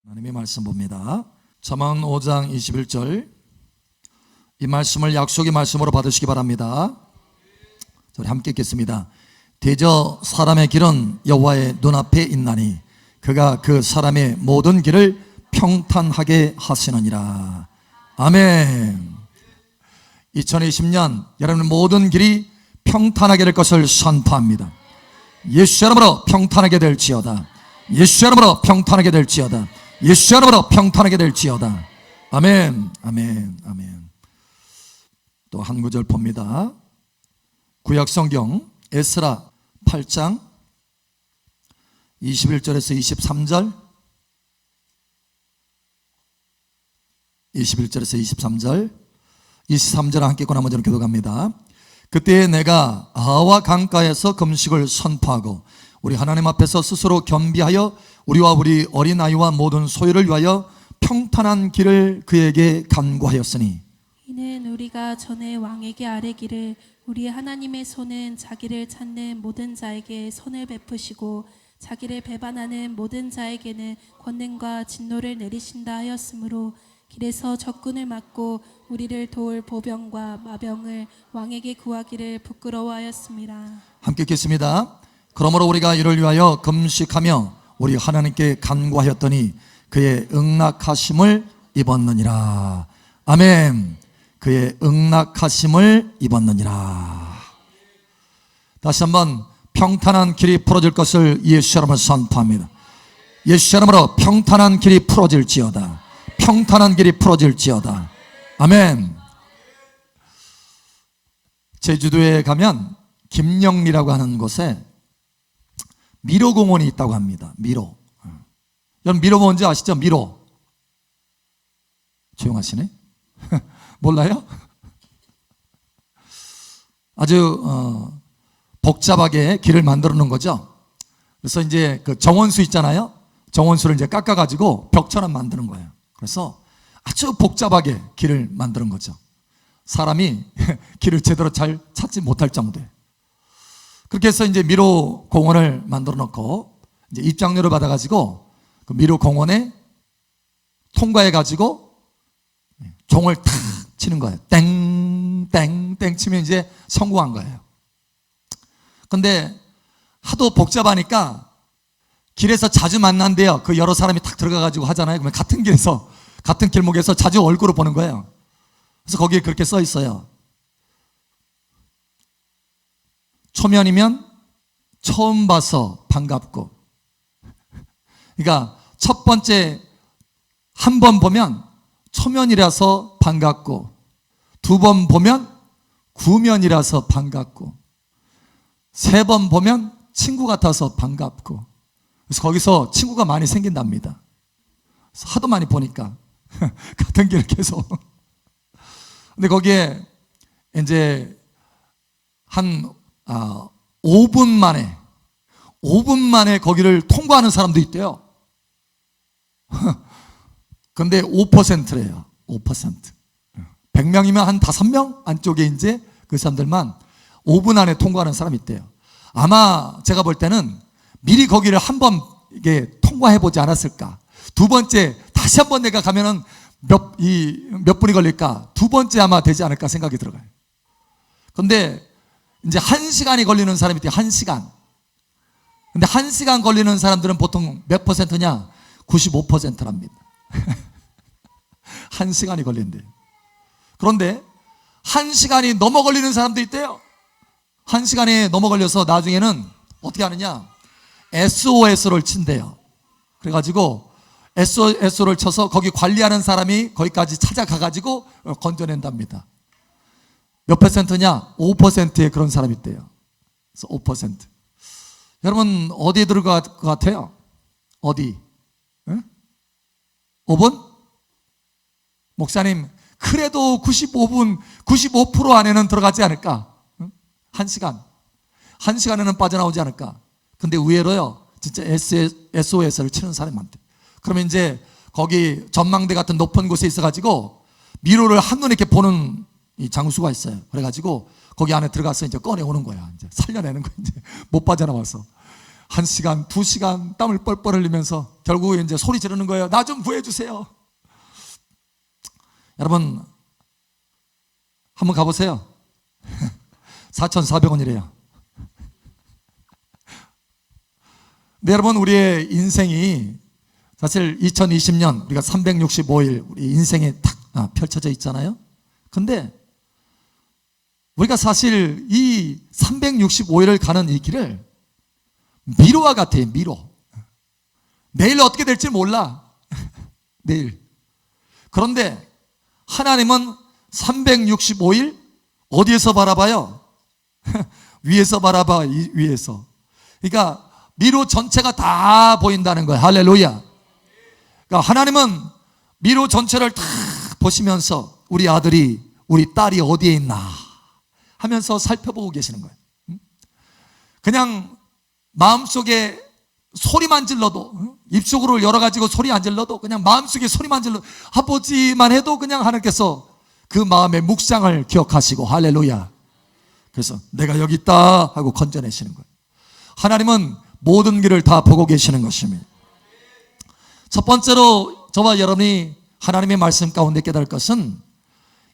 하나님의 말씀 봅니다. 잠언 5장 21절, 이 말씀을 약속의 말씀으로 받으시기 바랍니다. 우리 함께 읽겠습니다. 대저 사람의 길은 여호와의 눈앞에 있나니 그가 그 사람의 모든 길을 평탄하게 하시느니라. 아멘. 2020년 여러분의 모든 길이 평탄하게 될 것을 선포합니다. 예수 이름으로 평탄하게 될지어다. 예수 이름으로 평탄하게 될지어다. 예수 이름으로 평탄하게 될지어다. 아멘, 아멘, 아멘. 또 한 구절 봅니다. 구약성경 에스라 8장 21절에서 23절, 21절에서 23절, 23절 함께 읽고 나머지는 교독합니다. 그때 내가 아와 강가에서 금식을 선포하고 우리 하나님 앞에서 스스로 겸비하여 우리와 우리 어린아이와 모든 소유를 위하여 평탄한 길을 그에게 간구하였으니, 이는 우리가 전에 왕에게 아뢰기를 우리 하나님의 손은 자기를 찾는 모든 자에게 손을 베푸시고 자기를 배반하는 모든 자에게는 권능과 진노를 내리신다 하였으므로 길에서 적군을 막고 우리를 도울 보병과 마병을 왕에게 구하기를 부끄러워하였습니다. 함께 읽겠습니다. 그러므로 우리가 이를 위하여 금식하며 우리 하나님께 간구하였더니 그의 응낙하심을 입었느니라. 아멘. 그의 응낙하심을 입었느니라. 다시 한번 평탄한 길이 풀어질 것을 예수 이름으로 선포합니다. 예수 이름으로 평탄한 길이 풀어질지어다. 평탄한 길이 풀어질지어다. 아멘. 제주도에 가면 김영리라고 하는 곳에 미로공원이 있다고 합니다. 미로. 여러분 미로 뭔지 아시죠? 미로. 조용하시네. 몰라요? 아주 복잡하게 길을 만들어 놓은 거죠. 그래서 이제 그 정원수 있잖아요. 정원수를 이제 깎아가지고 벽처럼 만드는 거예요. 그래서 아주 복잡하게 길을 만드는 거죠. 사람이 길을 제대로 잘 찾지 못할 정도에. 그렇게 해서 이제 미로 공원을 만들어 놓고 이제 입장료를 받아가지고 그 미로 공원에 통과해가지고 종을 탁 치는 거예요. 땡, 땡, 땡 치면 이제 성공한 거예요. 근데 하도 복잡하니까 길에서 자주 만난대요. 그 여러 사람이 탁 들어가가지고 하잖아요. 그러면 같은 길에서, 같은 길목에서 자주 얼굴을 보는 거예요. 그래서 거기에 그렇게 써 있어요. 초면이면 처음 봐서 반갑고, 그러니까 첫 번째 한 번 보면 초면이라서 반갑고, 두 번 보면 구면이라서 반갑고, 세 번 보면 친구 같아서 반갑고, 그래서 거기서 친구가 많이 생긴답니다. 하도 많이 보니까 같은 길을 계속. 근데 거기에 이제 한 5분 만에 거기를 통과하는 사람도 있대요. 근데 5%래요. 5%. 100명이면 한 5명 안쪽에 이제 그 사람들만 5분 안에 통과하는 사람이 있대요. 아마 제가 볼 때는 미리 거기를 한번 이게 통과해 보지 않았을까. 두 번째 다시 한번 내가 가면은 몇 분이 걸릴까? 두 번째 아마 되지 않을까 생각이 들어가요. 근데 이제 1시간이 걸리는 사람이 있대요. 1시간. 근데 1시간 걸리는 사람들은 보통 몇 %냐? 95%랍니다. 1시간이 걸린대요. 그런데 1시간이 넘어 걸리는 사람도 있대요. 1시간이 넘어 걸려서 나중에는 어떻게 하느냐? SOS를 친대요. 그래가지고 SOS를 쳐서 거기 관리하는 사람이 거기까지 찾아가가지고 건져낸답니다. 몇 %냐? 5%의 그런 사람이 있대요. 그래서 5%. 여러분 어디에 들어갈 것 같아요? 어디? 응? 5분? 목사님 그래도 95분 95% 안에는 들어가지 않을까? 응? 1시간 1시간에는 빠져나오지 않을까? 근데 의외로요 진짜 SOS를 치는 사람이 많대. 그러면 이제 거기 전망대 같은 높은 곳에 있어가지고 미로를 한눈에 이렇게 보는 이 장수가 있어요. 그래가지고 거기 안에 들어가서 이제 꺼내오는 거야. 이제 살려내는 거야. 이제 못 빠져나와서. 1시간, 2시간 땀을 뻘뻘 흘리면서 결국에 이제 소리 지르는 거예요. 나 좀 구해주세요. 여러분, 한번 가보세요. 4,400원이래요. 근데 여러분, 우리의 인생이 사실 2020년 우리가 365일 우리 인생에 탁 펼쳐져 있잖아요. 근데 우리가 사실 이 365일을 가는 이 길을 미로와 같아요. 미로. 내일 어떻게 될지 몰라. 내일. 그런데 하나님은 365일 어디에서 바라봐요? 위에서 바라봐. 위에서. 그러니까 미로 전체가 다 보인다는 거예요. 할렐루야. 그러니까 하나님은 미로 전체를 다 보시면서 우리 아들이, 우리 딸이 어디에 있나 하면서 살펴보고 계시는 거예요. 그냥 마음속에 소리만 질러도, 입속으로 열어가지고 소리 안 질러도, 그냥 마음속에 소리만 질러 아버지만 해도 그냥 하나님께서 그 마음의 묵상을 기억하시고, 할렐루야. 그래서 내가 여기 있다 하고 건져내시는 거예요. 하나님은 모든 길을 다 보고 계시는 것입니다. 첫 번째로 저와 여러분이 하나님의 말씀 가운데 깨달을 것은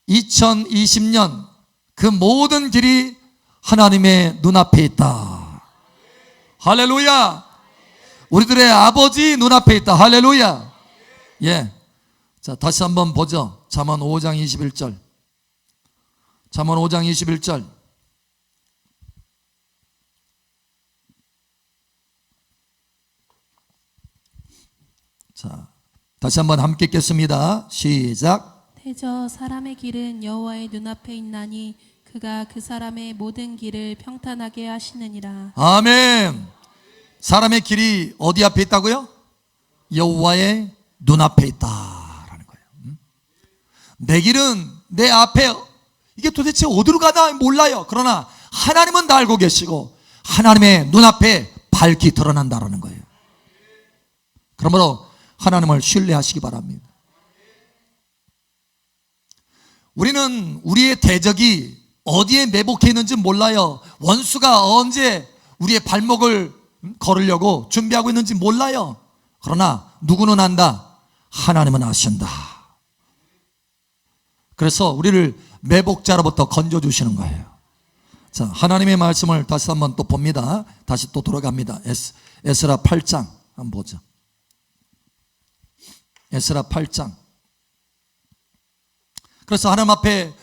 2020년 그 모든 길이 하나님의 눈앞에 있다. 할렐루야. 우리들의 아버지 눈앞에 있다. 할렐루야. 예. 자, 다시 한번 보죠. 잠언 5장 21절. 잠언 5장 21절. 자, 다시 한번 함께 읽겠습니다. 시작. 대저 사람의 길은 여호와의 눈앞에 있나니 그가 그 사람의 모든 길을 평탄하게 하시느니라. 아멘. 사람의 길이 어디 앞에 있다고요? 여호와의 눈앞에 있다라는 거예요. 내 길은 내 앞에, 이게 도대체 어디로 가나 몰라요. 그러나 하나님은 다 알고 계시고 하나님의 눈앞에 밝히 드러난다라는 거예요. 그러므로 하나님을 신뢰하시기 바랍니다. 우리는 우리의 대적이 어디에 매복해 있는지 몰라요. 원수가 언제 우리의 발목을 걸으려고 준비하고 있는지 몰라요. 그러나 누구는 안다. 하나님은 아신다. 그래서 우리를 매복자로부터 건져주시는 거예요. 자, 하나님의 말씀을 다시 한번 또 봅니다. 다시 또 돌아갑니다. 에스라 8장 한번 보죠. 에스라 8장. 그래서 하나님 앞에,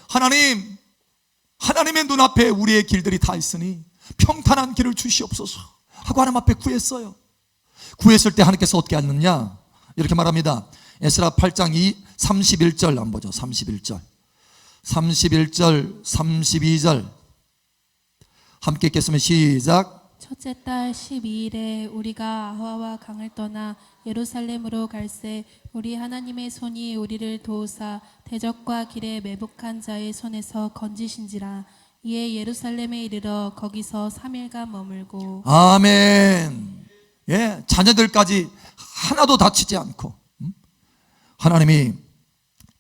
하나님의 눈앞에 우리의 길들이 다 있으니 평탄한 길을 주시옵소서 하고 하나님 앞에 구했어요. 구했을 때 하나님께서 어떻게 하느냐 이렇게 말합니다. 에스라 8장 31절 한번 보죠. 31절 32절 함께 읽겠습니다. 시작. 첫째 달 12일에 우리가 아화와 강을 떠나 예루살렘으로 갈새 우리 하나님의 손이 우리를 도우사 대적과 길에 매복한 자의 손에서 건지신지라. 이에 예루살렘에 이르러 거기서 3일간 머물고. 아멘. 예, 자녀들까지 하나도 다치지 않고 하나님이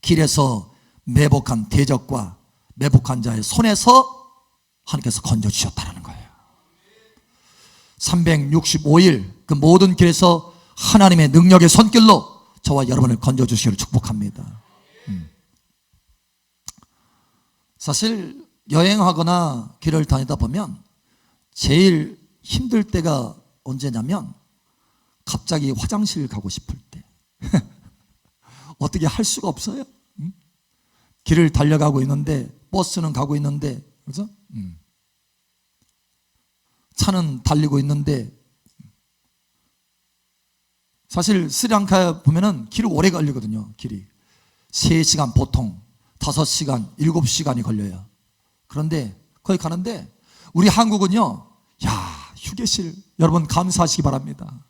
길에서 매복한 대적과 매복한 자의 손에서 하나님께서 건져주셨다는 거예요. 365일 그 모든 길에서 하나님의 능력의 손길로 저와 여러분을 건져주시기를 축복합니다. 사실 여행하거나 길을 다니다 보면 제일 힘들 때가 언제냐면 갑자기 화장실 가고 싶을 때. 어떻게 할 수가 없어요. 길을 달려가고 있는데 버스는 가고 있는데, 그죠? 차는 달리고 있는데, 사실 스리랑카에 보면은 길이 오래 걸리거든요. 길이 3시간, 보통 5시간, 7시간이 걸려요. 그런데 거기 가는데 우리 한국은요, 야, 휴게실 여러분 감사하시기 바랍니다.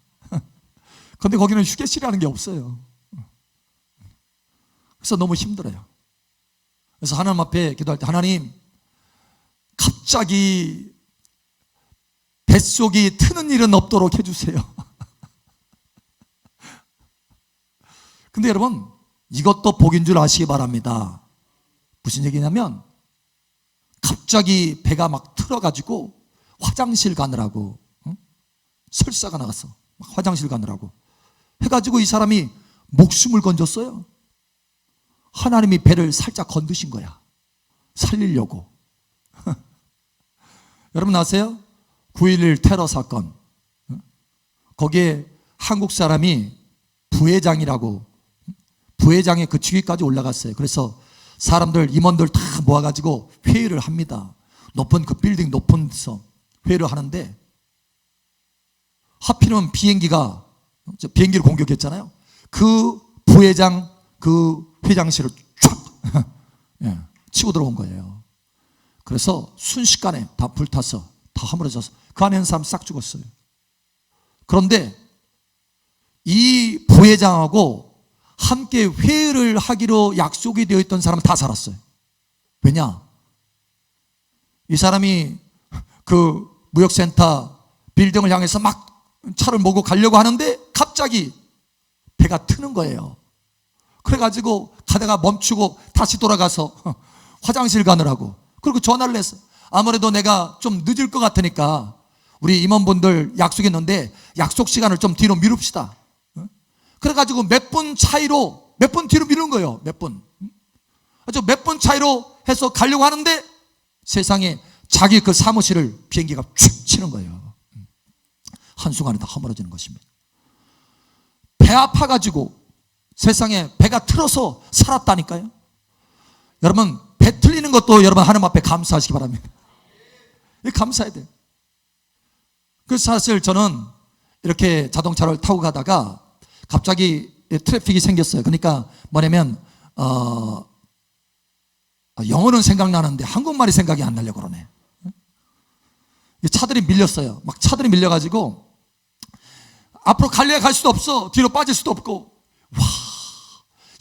그런데 거기는 휴게실이라는 게 없어요. 그래서 너무 힘들어요. 그래서 하나님 앞에 기도할 때, 하나님, 갑자기 뱃속이 트는 일은 없도록 해주세요. 근데 여러분, 이것도 복인 줄 아시기 바랍니다. 무슨 얘기냐면 갑자기 배가 막 틀어가지고 화장실 가느라고 설사가 나갔어. 화장실 가느라고. 해가지고 이 사람이 목숨을 건졌어요. 하나님이 배를 살짝 건드신 거야. 살리려고. 여러분 아세요? 9.11 테러 사건. 거기에 한국 사람이 부회장이라고, 부회장의 그 직위까지 올라갔어요. 그래서 사람들, 임원들 다 모아가지고 회의를 합니다. 높은 그 빌딩 높은 데서 회의를 하는데, 하필이면 비행기를 공격했잖아요. 그 부회장 그 회장실을 촥 치고 들어온 거예요. 그래서 순식간에 다 불타서 다 허물어져서 그 안에 있는 사람 싹 죽었어요. 그런데 이 부회장하고 함께 회의를 하기로 약속이 되어 있던 사람은 다 살았어요. 왜냐? 이 사람이 그 무역센터 빌딩을 향해서 막 차를 몰고 가려고 하는데 갑자기 배가 트는 거예요. 그래가지고 가다가 멈추고 다시 돌아가서 화장실 가느라고. 그리고 전화를 했어. 아무래도 내가 좀 늦을 것 같으니까 우리 임원분들 약속했는데 약속 시간을 좀 뒤로 미룹시다. 그래가지고 몇 분 차이로, 몇 분 뒤로 미루는 거예요. 몇 분. 아주 몇 분 차이로 해서 가려고 하는데 세상에 자기 그 사무실을 비행기가 쭉 치는 거예요. 한순간에 다 허물어지는 것입니다. 배 아파가지고 세상에 배가 틀어서 살았다니까요. 여러분, 배 틀리는 것도 여러분 하나님 앞에 감사하시기 바랍니다. 감사해야 돼요. 그래서 사실 저는 이렇게 자동차를 타고 가다가 갑자기 트래픽이 생겼어요. 그러니까 뭐냐면 영어는 생각나는데 한국말이 생각이 안 나려고 그러네. 차들이 밀렸어요. 막 차들이 밀려가지고 앞으로 갈래야 갈 수도 없어. 뒤로 빠질 수도 없고. 와,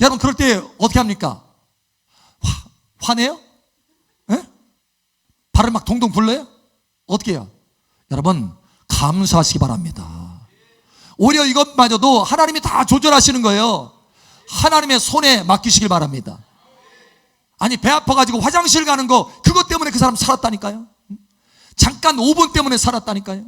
여러분 그럴 때 어떻게 합니까? 화내요? 에? 발을 막 동동 굴러요? 어떻게 해요? 여러분 감사하시기 바랍니다. 오히려 이것마저도 하나님이 다 조절하시는 거예요. 하나님의 손에 맡기시길 바랍니다. 아니 배 아파가지고 화장실 가는 거 그것 때문에 그 사람 살았다니까요. 잠깐 5분 때문에 살았다니까요.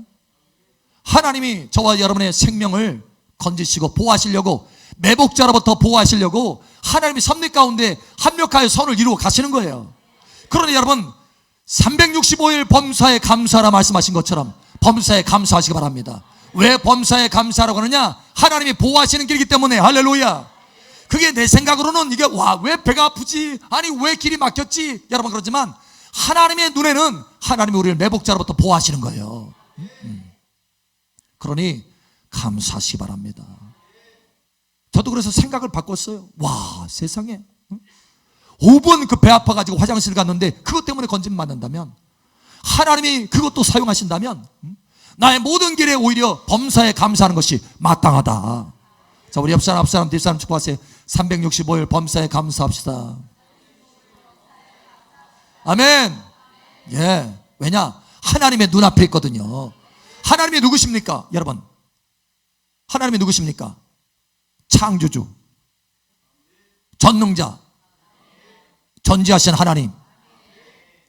하나님이 저와 여러분의 생명을 건지시고 보호하시려고, 매복자로부터 보호하시려고 하나님이 섭리 가운데 합력하여 선을 이루어 가시는 거예요. 그러니 여러분 365일 범사에 감사하라 말씀하신 것처럼 범사에 감사하시기 바랍니다. 왜 범사에 감사하라고 하느냐? 하나님이 보호하시는 길이기 때문에. 할렐루야. 그게 내 생각으로는 이게 왜 배가 아프지? 아니 왜 길이 막혔지? 여러분 그렇지만 하나님의 눈에는 하나님이 우리를 매복자로부터 보호하시는 거예요. 그러니 감사하시기 바랍니다. 저도 그래서 생각을 바꿨어요. 와, 세상에 5분 그 배 아파가지고 화장실 갔는데 그것 때문에 건진 맞는다면, 하나님이 그것도 사용하신다면 나의 모든 길에 오히려 범사에 감사하는 것이 마땅하다. 자, 우리 옆사람 앞사람 뒷사람 축복하세요. 365일 범사에 감사합시다. 아멘. 예. 왜냐? 하나님의 눈앞에 있거든요. 하나님이 누구십니까? 여러분, 하나님이 누구십니까? 창조주, 전능자, 전지하신 하나님.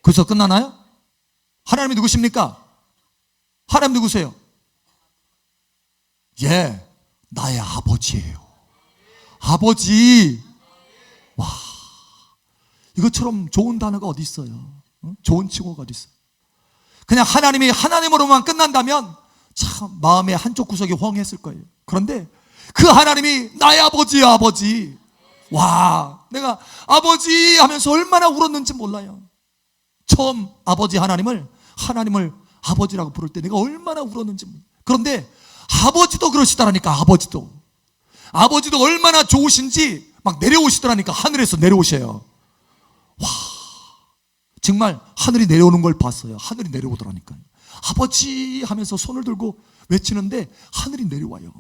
그래서 끝나나요? 하나님이 누구십니까? 하나님 누구세요? 예, 나의 아버지예요. 아버지. 와, 이것처럼 좋은 단어가 어디 있어요? 좋은 칭호가 어디 있어요? 그냥 하나님이 하나님으로만 끝난다면 참 마음의 한쪽 구석이 허응했을 거예요. 그런데 그 하나님이 나의 아버지예요. 아버지. 와, 내가 아버지 하면서 얼마나 울었는지 몰라요. 처음 아버지 하나님을 아버지라고 부를 때 내가 얼마나 울었는지 몰라요. 그런데 아버지도 그러시더라니까. 아버지도 얼마나 좋으신지 막 내려오시더라니까. 하늘에서 내려오셔요. 와, 정말 하늘이 내려오는 걸 봤어요. 하늘이 내려오더라니까요. 아버지 하면서 손을 들고 외치는데 하늘이 내려와요.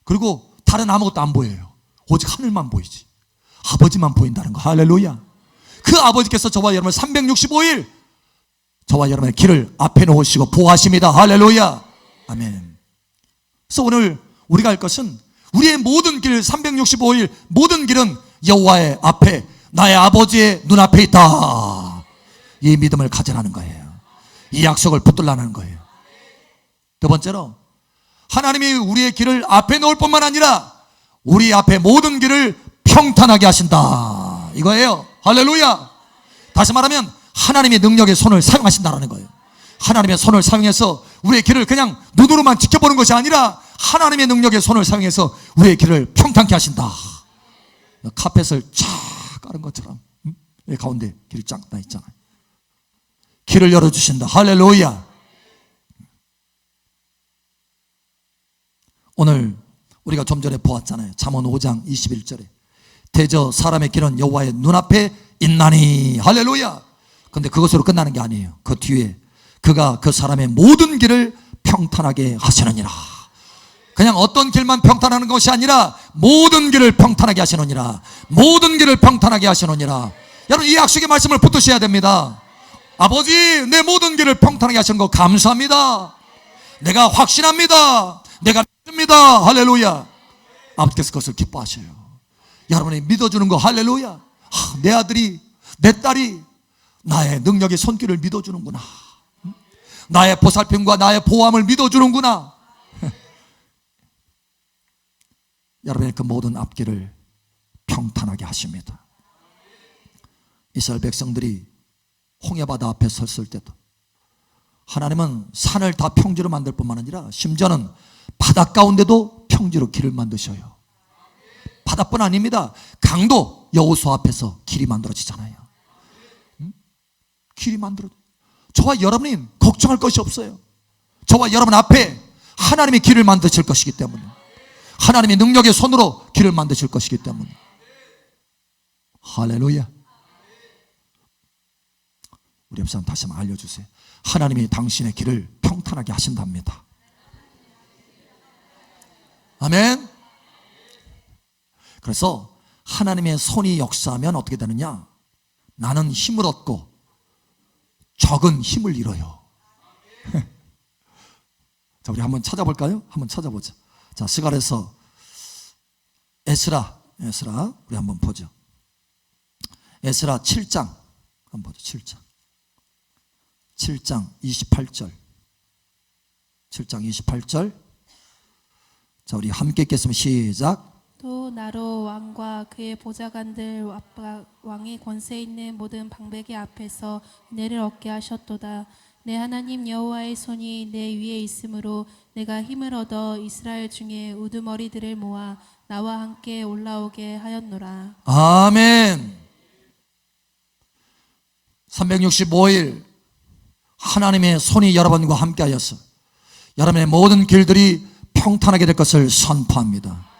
그리고 다른 아무것도 안 보여요. 오직 하늘만 보이지. 아버지만 보인다는 거. 할렐루야. 그 아버지께서 저와 여러분 365일 저와 여러분의 길을 앞에 놓으시고 보호하십니다. 할렐루야. 아멘. 그래서 오늘 우리가 할 것은 우리의 모든 길, 365일 모든 길은 여호와의 앞에, 나의 아버지의 눈앞에 있다. 이 믿음을 가져라는 거예요. 이 약속을 붙들라는 거예요. 두 번째로 하나님이 우리의 길을 앞에 놓을 뿐만 아니라 우리 앞에 모든 길을 평탄하게 하신다, 이거예요. 할렐루야. 다시 말하면 하나님의 능력의 손을 사용하신다라는 거예요. 하나님의 손을 사용해서 우리의 길을 그냥 눈으로만 지켜보는 것이 아니라 하나님의 능력의 손을 사용해서 우리의 길을 평탄케 하신다. 카펫을 쫙 깔은 것처럼 가운데 길이 쫙 나 있잖아요. 길을 열어주신다. 할렐루야. 오늘 우리가 좀 전에 보았잖아요. 잠언 5장 21절에 대저 사람의 길은 여호와의 눈앞에 있나니. 할렐루야. 근데 그것으로 끝나는 게 아니에요. 그 뒤에 그가 그 사람의 모든 길을 평탄하게 하시느니라. 그냥 어떤 길만 평탄하는 것이 아니라 모든 길을 평탄하게 하시느니라. 모든 길을 평탄하게 하시느니라. 여러분, 이 약속의 말씀을 붙드셔야 됩니다. 아버지, 내 모든 길을 평탄하게 하시는 거 감사합니다. 내가 확신합니다. 내가 믿습니다. 할렐루야. 아버지께서 그것을 기뻐하셔요. 여러분이 믿어주는 거, 할렐루야. 내 아들이, 내 딸이 나의 능력의 손길을 믿어주는구나. 나의 보살핌과 나의 보호함을 믿어주는구나. 여러분의 그 모든 앞길을 평탄하게 하십니다. 이스라엘 백성들이 홍해바다 앞에 섰을 때도 하나님은 산을 다 평지로 만들 뿐만 아니라 심지어는 바다 가운데도 평지로 길을 만드셔요. 바다뿐 아닙니다. 강도 여호수아 앞에서 길이 만들어지잖아요. 길이 만들어져. 저와 여러분이 걱정할 것이 없어요. 저와 여러분 앞에 하나님이 길을 만드실 것이기 때문에, 하나님의 능력의 손으로 길을 만드실 것이기 때문에. 할렐루야. 우리 옆 사람 다시 한번 알려주세요. 하나님이 당신의 길을 평탄하게 하신답니다. 아멘. 그래서 하나님의 손이 역사하면 어떻게 되느냐? 나는 힘을 얻고 적은 힘을 잃어요. 자, 우리 한번 찾아볼까요? 한번 찾아보자. 자, 스갈에서 에스라 우리 한번 보죠. 에스라 7장 한번 보죠. 7장 28절. 7장 28절. 자, 우리 함께 읽겠습니다. 시작. 또 나로 왕과 그의 보좌관들 왕의 권세 있는 모든 방백의 앞에서 은혜를 얻게 하셨도다. 내 하나님 여호와의 손이 내 위에 있으므로 내가 힘을 얻어 이스라엘 중에 우두머리들을 모아 나와 함께 올라오게 하였노라. 아멘. 365일 하나님의 손이 여러분과 함께 하여서 여러분의 모든 길들이 평탄하게 될 것을 선포합니다.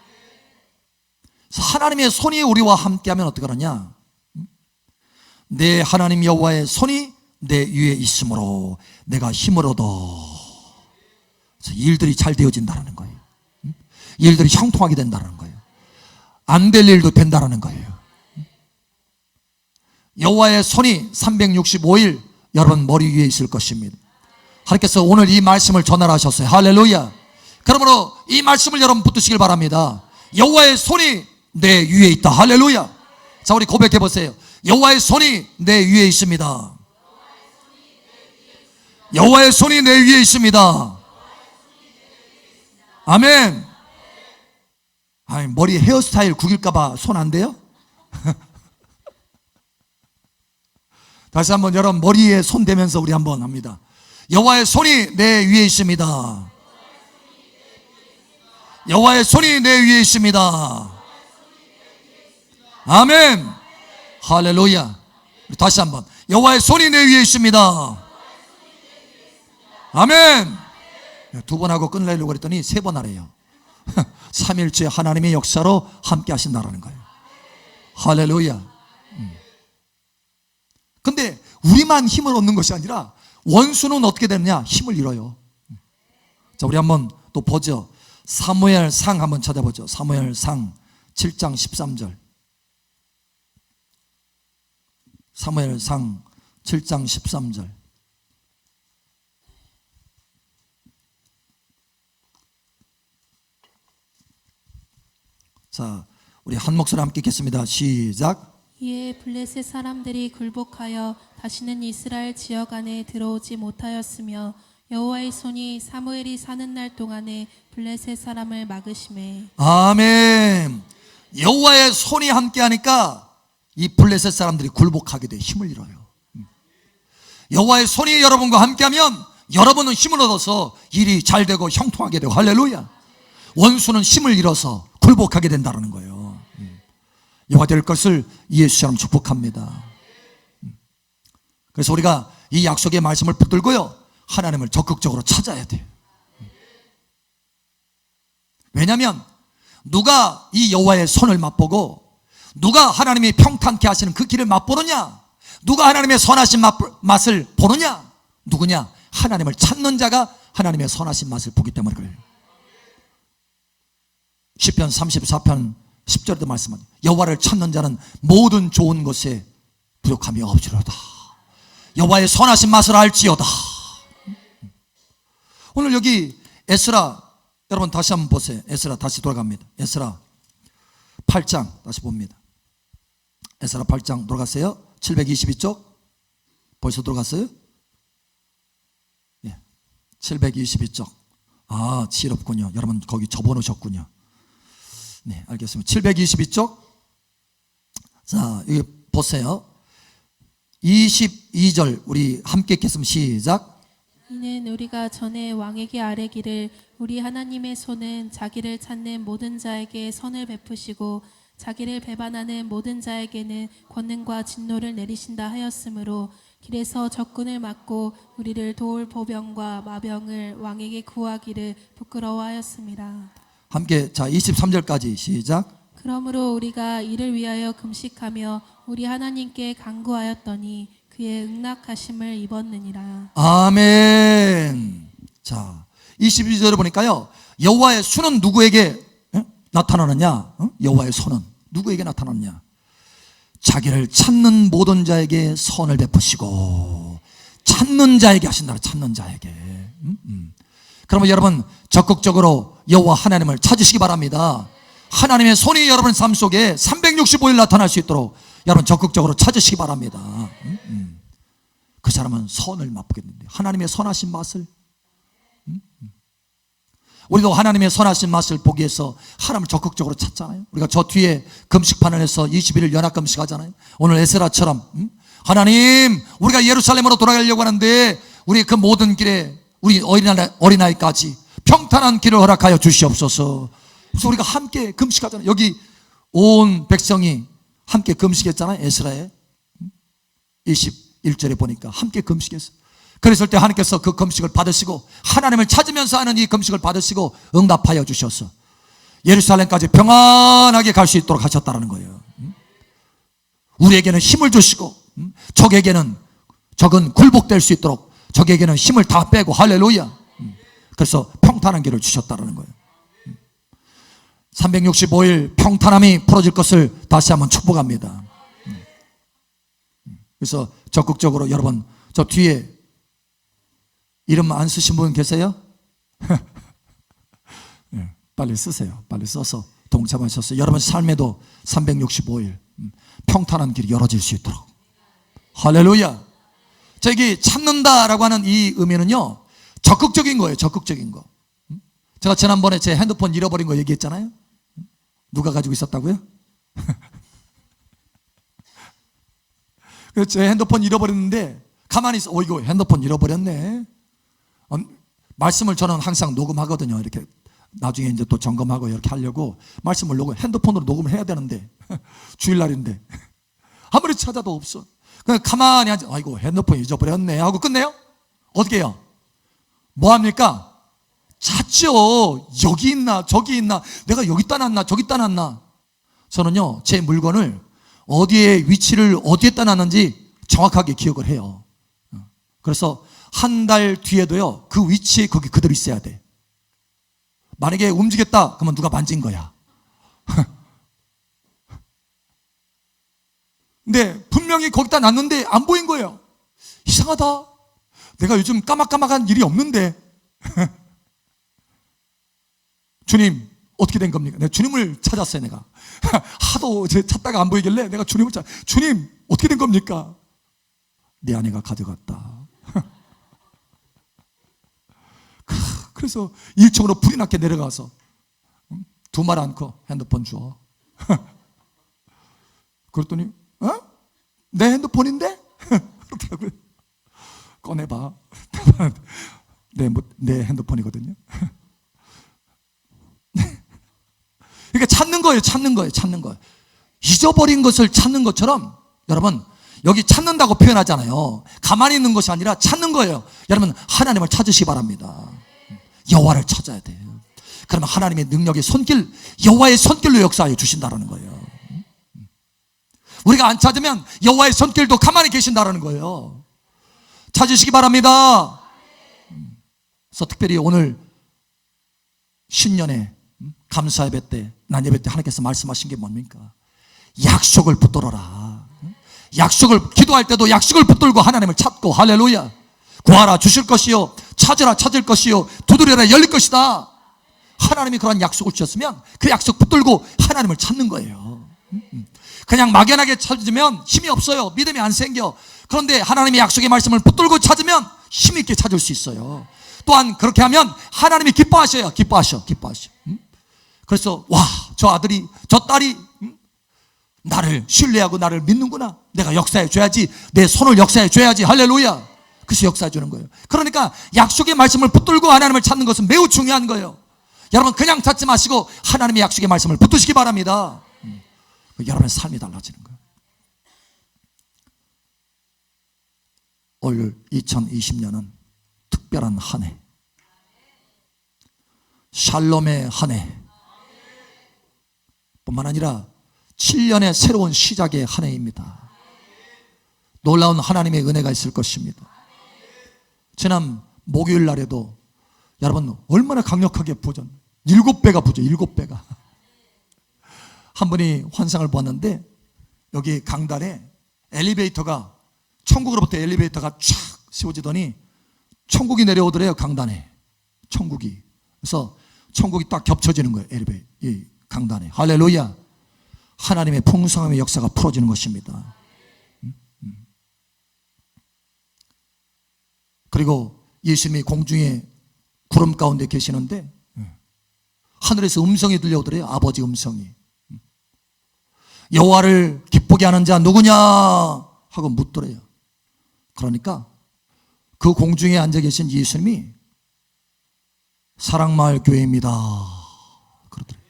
하나님의 손이 우리와 함께하면 어떡하느냐? 내 하나님 여호와의 손이 내 위에 있으므로 내가 힘을 얻어 일들이 잘 되어진다는 거예요. 일들이 형통하게 된다는 거예요. 안 될 일도 된다는 거예요. 여호와의 손이 365일 여러분 머리 위에 있을 것입니다. 하나님께서 오늘 이 말씀을 전달하셨어요. 할렐루야. 그러므로 이 말씀을 여러분 붙드시길 바랍니다. 여호와의 손이 내 위에 있다. 할렐루야. 자, 우리 고백해 보세요. 여호와의 손이 내 위에 있습니다. 여호와의 손이 내 위에 있습니다. 아멘. 아니, 머리 헤어스타일 구길까봐 손 안 돼요? 다시 한번 여러분 머리에 손 대면서 우리 한번 합니다. 여호와의 손이 내 위에 있습니다. 여호와의 손이 내 위에 있습니다. 아멘. 할렐루야. 다시 한번 여호와의 손이 내 위에 있습니다. 아멘. 두 번 하고 끝내려고 그랬더니 세 번 하래요. 삼일째 하나님의 역사로 함께 하신다라는 거예요. 할렐루야. 근데 우리만 힘을 얻는 것이 아니라 원수는 어떻게 되느냐? 힘을 잃어요. 자, 우리 한번 또 보죠. 사무엘상 한번 찾아보죠. 사무엘상 7장 13절. 사무엘상 7장 13절. 자, 우리 한 목소리 함께 읽겠습니다. 시작. 이에 블레셋 사람들이 굴복하여 다시는 이스라엘 지역 안에 들어오지 못하였으며 여호와의 손이 사무엘이 사는 날 동안에 블레셋 사람을 막으심에 아멘. 여호와의 손이 함께하니까 이 블레셋 사람들이 굴복하게 돼 힘을 잃어요. 여호와의 손이 여러분과 함께하면 여러분은 힘을 얻어서 일이 잘 되고 형통하게 되고 할렐루야. 원수는 힘을 잃어서 굴복하게 된다는 거예요. 여호와 될 것을 예수처럼 축복합니다. 그래서 우리가 이 약속의 말씀을 붙들고요, 하나님을 적극적으로 찾아야 돼요. 왜냐하면 누가 이 여호와의 손을 맛보고 누가 하나님이 평탄케 하시는 그 길을 맛보느냐, 누가 하나님의 선하신 맛을 보느냐, 누구냐? 하나님을 찾는 자가 하나님의 선하신 맛을 보기 때문에 그래요. 시편 34편 10절에도 말씀합니다. 여호와를 찾는 자는 모든 좋은 것에 부족함이 없으리로다. 여호와의 선하신 맛을 알지어다. 오늘 여기 에스라, 여러분 다시 한번 보세요. 에스라 다시 돌아갑니다. 에스라 8장 다시 봅니다. 에스라 8장 돌아갔어요. 722쪽 벌써 돌아갔어요? 예, 722쪽. 아, 지혜롭군요. 여러분 거기 접어놓으셨군요. 네, 알겠습니다. 722쪽. 자, 여기 보세요. 22절 우리 함께 읽겠습니다. 시작. 이는 우리가 전에 왕에게 아뢰기를 우리 하나님의 손은 자기를 찾는 모든 자에게 선을 베푸시고 자기를 배반하는 모든 자에게는 권능과 진노를 내리신다 하였으므로 길에서 적군을 막고 우리를 도울 보병과 마병을 왕에게 구하기를 부끄러워하였습니다. 함께 자 23절까지 시작. 그러므로 우리가 이를 위하여 금식하며 우리 하나님께 간구하였더니 그의 응낙하심을 입었느니라. 아멘. 자 22절에 보니까요, 여호와의 손은 누구에게 나타나느냐? 여호와의 손은 누구에게 나타나느냐? 자기를 찾는 모든 자에게 선을 베푸시고 찾는 자에게 하신다. 찾는 자에게. 그러면 여러분 적극적으로 여호와 하나님을 찾으시기 바랍니다. 하나님의 손이 여러분 삶 속에 365일 나타날 수 있도록 여러분 적극적으로 찾으시기 바랍니다. 그 사람은 선을 맛보겠는데 하나님의 선하신 맛을, 우리도 하나님의 선하신 맛을 보기 위해서 하나님을 적극적으로 찾잖아요. 우리가 저 뒤에 금식판을 해서 21일 연합금식 하잖아요. 오늘 에스라처럼 하나님, 우리가 예루살렘으로 돌아가려고 하는데 우리 그 모든 길에 우리 어린아이까지 평탄한 길을 허락하여 주시옵소서. 그래서 우리가 함께 금식하잖아요. 여기 온 백성이 함께 금식했잖아요. 에스라에 21절에 보니까 함께 금식했어요. 그랬을 때 하나님께서 그 금식을 받으시고 하나님을 찾으면서 하는 이 금식을 받으시고 응답하여 주셔서 예루살렘까지 평안하게 갈 수 있도록 하셨다는 거예요. 우리에게는 힘을 주시고 적은 굴복될 수 있도록 적에게는 힘을 다 빼고 할렐루야. 그래서 평탄한 길을 주셨다는 거예요. 365일 평탄함이 풀어질 것을 다시 한번 축복합니다. 그래서 적극적으로 여러분 저 뒤에 이름 안 쓰신 분 계세요? 빨리 쓰세요. 빨리 써서 동참하셔서 여러분 삶에도 365일 평탄한 길이 열어질 수 있도록. 할렐루야. 저기 찾는다라고 하는 이 의미는요, 적극적인 거예요. 적극적인 거. 제가 지난번에 제 핸드폰 잃어버린 거 얘기했잖아요. 누가 가지고 있었다고요? 그래서 제 핸드폰 잃어버렸는데 가만히 있어. 이거 핸드폰 잃어버렸네. 말씀을 저는 항상 녹음하거든요. 이렇게 나중에 이제 또 점검하고 이렇게 하려고 말씀을 핸드폰으로 녹음을 해야 되는데 주일날인데 아무리 찾아도 없어. 그냥 가만히 앉아. 아이고 핸드폰 잊어버렸네 하고 끝내요. 어떻게 해요? 뭐합니까? 찾죠. 여기 있나 저기 있나, 내가 여기다 놨나 저기다 놨나. 저는요 제 물건을 어디에 위치를 어디에다 놨는지 정확하게 기억을 해요. 그래서 한 달 뒤에도요 그 위치에 거기 그대로 있어야 돼. 만약에 움직였다 그러면 누가 만진 거야. 근데 분명히 거기다 놨는데 안 보인 거예요. 이상하다. 내가 요즘 까막까막한 일이 없는데 주님 어떻게 된 겁니까? 내가 주님을 찾았어요. 내가 하도 찾다가 안 보이길래 내가 주님을 주님 어떻게 된 겁니까? 내 아내가 가져갔다. 그래서 1층으로 불이 나게 내려가서 두 말 않고 핸드폰 줘. 그랬더니 내 핸드폰인데? 그러더라고요. 꺼내봐. 내 핸드폰이거든요. 그러니까 찾는 거예요. 잊어버린 것을 찾는 것처럼 여러분 여기 찾는다고 표현하잖아요. 가만히 있는 것이 아니라 찾는 거예요. 여러분 하나님을 찾으시기 바랍니다. 여호와를 찾아야 돼요. 그러면 하나님의 능력의 손길, 여호와의 손길로 역사하여 주신다라는 거예요. 우리가 안 찾으면 여호와의 손길도 가만히 계신다라는 거예요. 찾으시기 바랍니다. 그래서 특별히 오늘 신년에 감사 예배 때, 난 예배 때 하나님께서 말씀하신 게 뭡니까? 약속을 붙들어라. 약속을, 기도할 때도 약속을 붙들고 하나님을 찾고, 할렐루야. 구하라 주실 것이요, 찾으라 찾을 것이요, 두드려라 열릴 것이다. 하나님이 그런 약속을 주셨으면 그 약속 붙들고 하나님을 찾는 거예요. 그냥 막연하게 찾으면 힘이 없어요. 믿음이 안 생겨. 그런데 하나님의 약속의 말씀을 붙들고 찾으면 힘 있게 찾을 수 있어요. 또한 그렇게 하면 하나님이 기뻐하셔요. 기뻐하셔. 그래서 와, 저 아들이, 저 딸이 나를 신뢰하고 나를 믿는구나. 내가 역사해 줘야지. 내 손을 역사해 줘야지. 할렐루야. 그래서 역사해 주는 거예요. 그러니까 약속의 말씀을 붙들고 하나님을 찾는 것은 매우 중요한 거예요. 여러분 그냥 찾지 마시고 하나님의 약속의 말씀을 붙드시기 바랍니다. 여러분의 삶이 달라지는 거예요. 올 2020년은 특별한 한 해, 샬롬의 한 해 뿐만 아니라 7년의 새로운 시작의 한 해입니다. 놀라운 하나님의 은혜가 있을 것입니다. 지난 목요일 날에도 여러분 얼마나 강력하게 부전, 7배가 부죠. 7배가. 한 분이 환상을 보았는데 여기 강단에 엘리베이터가, 천국으로부터 엘리베이터가 쫙 세워지더니 천국이 내려오더래요. 강단에 천국이. 그래서 천국이 딱 겹쳐지는 거예요. 엘리베이터, 이 강단에. 할렐루야. 하나님의 풍성함의 역사가 풀어지는 것입니다. 그리고 예수님이 공중에 구름 가운데 계시는데 하늘에서 음성이 들려오더래요. 아버지 음성이. 여호와를 기쁘게 하는 자 누구냐 하고 묻더래요. 그러니까 그 공중에 앉아 계신 예수님이 사랑마을 교회입니다 그러더래요.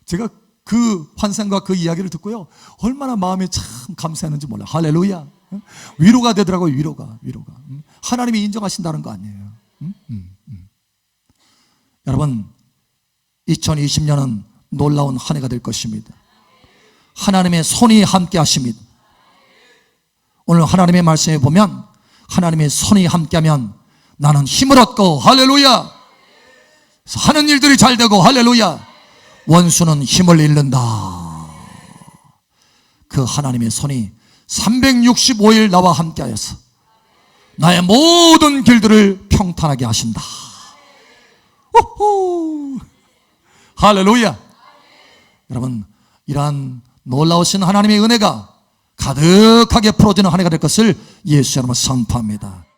제가 그 환상과 그 이야기를 듣고요, 얼마나 마음이 참 감사했는지 몰라요. 할렐루야. 위로가 되더라고요. 위로가. 하나님이 인정하신다는 거 아니에요. 여러분 2020년은 놀라운 한 해가 될 것입니다. 하나님의 손이 함께 하십니다. 오늘 하나님의 말씀에 보면 하나님의 손이 함께하면 나는 힘을 얻고, 할렐루야, 하는 일들이 잘 되고, 할렐루야, 원수는 힘을 잃는다. 그 하나님의 손이 365일 나와 함께하여서 나의 모든 길들을 평탄하게 하신다. 우후. 할렐루야. 여러분 이러한 놀라우신 하나님의 은혜가 가득하게 풀어지는 한 해가 될 것을 예수 이름으로 선포합니다.